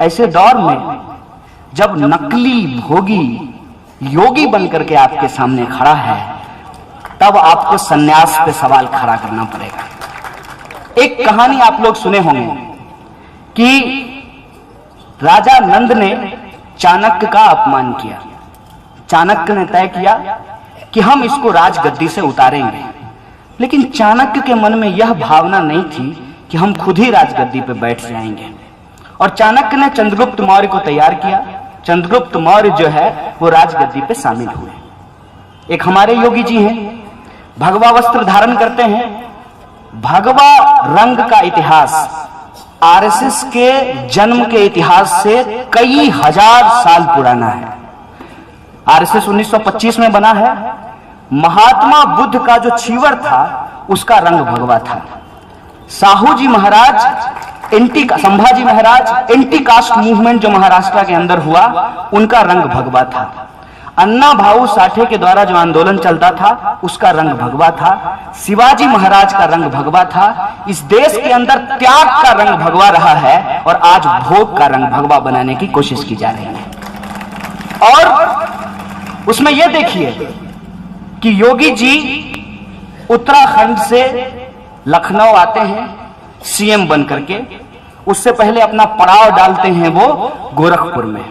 ऐसे दौर में जब नकली भोगी योगी बनकर के आपके सामने खड़ा है, तब आपको सन्यास पे सवाल खड़ा करना पड़ेगा। एक कहानी आप लोग सुने होंगे कि राजा नंद ने चाणक्य का अपमान किया। चाणक्य ने तय किया कि हम इसको राजगद्दी से उतारेंगे, लेकिन चाणक्य के मन में यह भावना नहीं थी कि हम खुद ही राजगद्दी पे बैठ जाएंगे। और चाणक्य ने चंद्रगुप्त मौर्य को तैयार किया। चंद्रगुप्त मौर्य जो है वो राजगद्दी पे शामिल हुए। एक हमारे योगी जी हैं, भगवा वस्त्र धारण करते हैं। भगवा रंग का इतिहास आरएसएस के जन्म के इतिहास से कई हजार साल पुराना है। आरएसएस 1925 में बना है। महात्मा बुद्ध का जो चीवर था उसका रंग भगवा था। साहू जी महाराज Sambhaji Maharaj anti caste movement जो महाराष्ट्र के अंदर हुआ, उनका रंग भगवा था। अन्ना भाऊ साठे के द्वारा जो आंदोलन चलता था उसका रंग भगवा था। शिवाजी महाराज का रंग भगवा था। इस देश के अंदर त्याग का रंग भगवा रहा है और आज भोग का रंग भगवा बनाने की कोशिश की जा रही है। और उसमें यह देखिए कि योगी जी उत्तराखंड से लखनऊ आते हैं सीएम बन करके। उससे पहले अपना पड़ाव डालते हैं वो गोरखपुर में।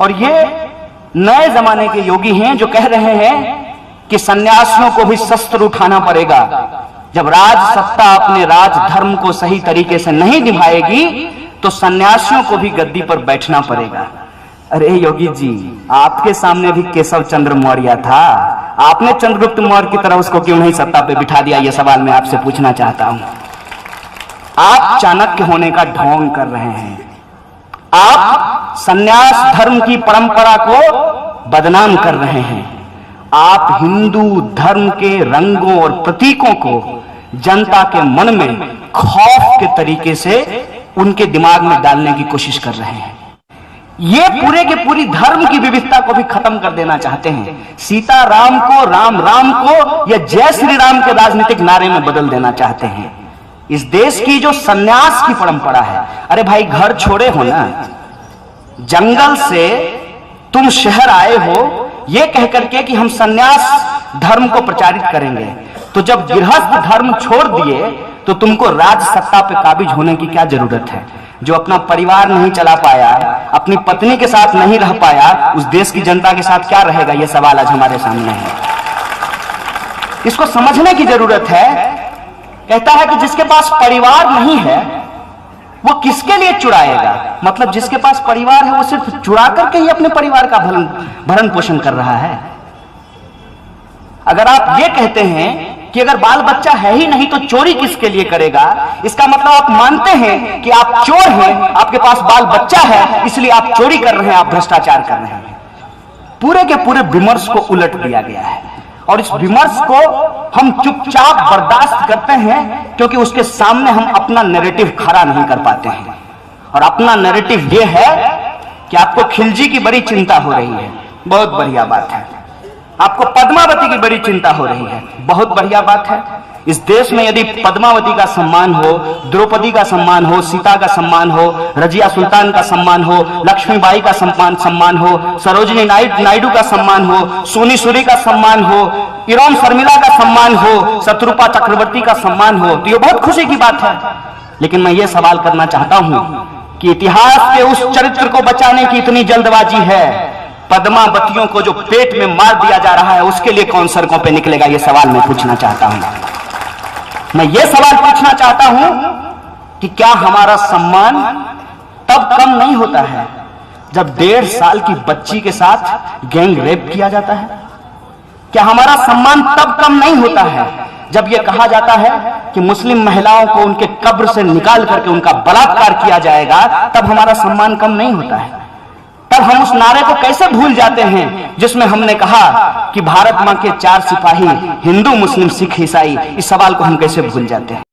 और ये नए जमाने के योगी हैं जो कह रहे हैं कि सन्यासियों को भी शस्त्र उठाना पड़ेगा। जब राज सत्ता अपने राज धर्म को सही तरीके से नहीं निभाएगी तो सन्यासियों को भी गद्दी पर बैठना पड़ेगा। अरे योगी जी, आपके सामने भी केशव चंद्र मौर्य था, आपने चंद्रगुप्त मौर्य की तरह उसको क्यों नहीं सत्ता पे बिठा दिया? यह सवाल मैं आपसे पूछना चाहता हूं। आप चाणक्य होने का ढोंग कर रहे हैं। आप सन्यास धर्म की परंपरा को बदनाम कर रहे हैं। आप हिंदू धर्म के रंगों और प्रतीकों को जनता के मन में खौफ के तरीके से उनके दिमाग में डालने की कोशिश कर रहे हैं। ये पूरे के पूरी धर्म की विविधता को भी खत्म कर देना चाहते हैं। सीता राम को राम राम को या जय श्री राम के राजनीतिक नारे में बदल देना चाहते हैं। इस देश की जो सन्यास की परंपरा है, अरे भाई घर छोड़े हो ना, जंगल से तुम शहर आए हो ये कह करके कि हम सन्यास धर्म को प्रचारित करेंगे, तो जब गृहस्थ धर्म छोड़ दिए तो तुमको राज सत्ता पे काबिज होने की क्या जरूरत है? जो अपना परिवार नहीं चला पाया, अपनी पत्नी के साथ नहीं रह पाया, उस देश की जनता के साथ क्या रहेगा? यह सवाल आज हमारे सामने है। इसको समझने की जरूरत है। कहता है कि जिसके पास परिवार नहीं है वो किसके लिए चुराएगा? मतलब जिसके पास परिवार है वो सिर्फ चुरा करके ही अपने परिवार का भरण पोषण कर रहा है। अगर आप ये कहते हैं कि अगर बाल बच्चा है ही नहीं तो चोरी किसके लिए करेगा, इसका मतलब आप मानते हैं कि आप चोर हैं, आपके पास बाल बच्चा है इसलिए आप चोरी कर रहे हैं, आप भ्रष्टाचार कर रहे हैं। पूरे के पूरे विमर्श को उलट दिया गया है और इस विमर्श को हम चुपचाप बर्दाश्त करते हैं क्योंकि उसके सामने हम अपना नैरेटिव खड़ा नहीं कर पाते हैं। और अपना नैरेटिव ये है कि आपको खिलजी की बड़ी चिंता हो रही है, बहुत बढ़िया बात है। आपको पद्मावती की बड़ी चिंता हो रही है, बहुत बढ़िया बात है। इस देश में यदि पद्मावती का सम्मान हो, द्रौपदी का सम्मान हो, सीता का सम्मान हो, रजिया सुल्तान का सम्मान हो, लक्ष्मीबाई का सम्मान हो, सरोजिनी नायडू का सम्मान हो, सोनी सूरी का सम्मान हो, इरोम शर्मिला का सम्मान हो, शत्रुपा चक्रवर्ती का सम्मान हो, तो ये बहुत खुशी की बात है। लेकिन मैं ये सवाल करना चाहता हूं कि इतिहास के उस चरित्र को बचाने की इतनी जल्दबाजी है, पद्मावतियों को जो पेट में मार दिया जा रहा है उसके लिए कौन सड़कों पे निकलेगा? ये सवाल मैं पूछना चाहता हूं। मैं ये सवाल पूछना चाहता हूं कि क्या हमारा सम्मान तब कम नहीं होता है जब 1.5 साल की बच्ची के साथ गैंग रेप किया जाता है? क्या हमारा सम्मान तब कम नहीं होता है जब यह कहा जाता है कि मुस्लिम महिलाओं को उनके कब्र से निकाल करके उनका बलात्कार किया जाएगा? तब हमारा सम्मान कम नहीं होता है? तब हम उस नारे को कैसे भूल जाते हैं जिसमें हमने कहा कि भारत मां के 4 सिपाही हिंदू मुस्लिम सिख ईसाई? इस सवाल को हम कैसे भूल जाते हैं?